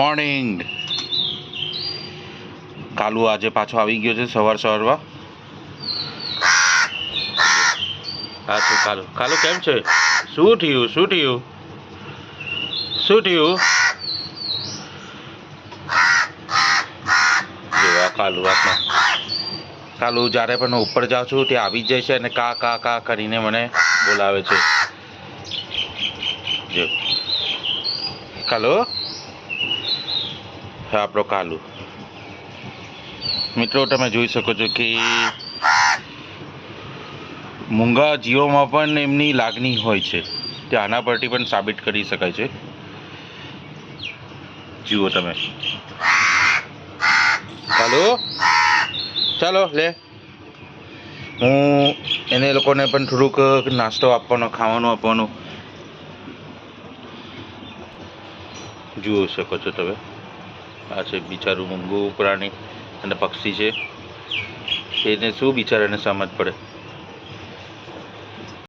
Morning. કાલુ આજે પાછો આવી ગયો છે સવારમાં. હા છે કાલુ. કાલુ કેમ છે? શું થયું? જેવા કાલુ જ્યારે પણ હું ઉપર જાઉં છું ત્યાં આવી જ જાય છે અને કા કા કા કરીને મને બોલાવે છે. જો કાલુ, હા આપણો કાલુ. મિત્રો તમે જોઈ શકો છો કે મૂંગા જીવોમાં પણ એમની લાગણી હોય છે. તે આના પરથી પણ સાબિત કરી શકાય છે. જુઓ તમે. કાલુ, ચાલો લે. હું એને લોકોને પણ થોડુંક નાસ્તો આપવાનો, ખાવાનું આપવાનું. જુઓ શકો છો તમે. આ છે બિચારું મૂંગું પ્રાણી અને પક્ષી છે. એને શું બિચારાને સમજ પડે.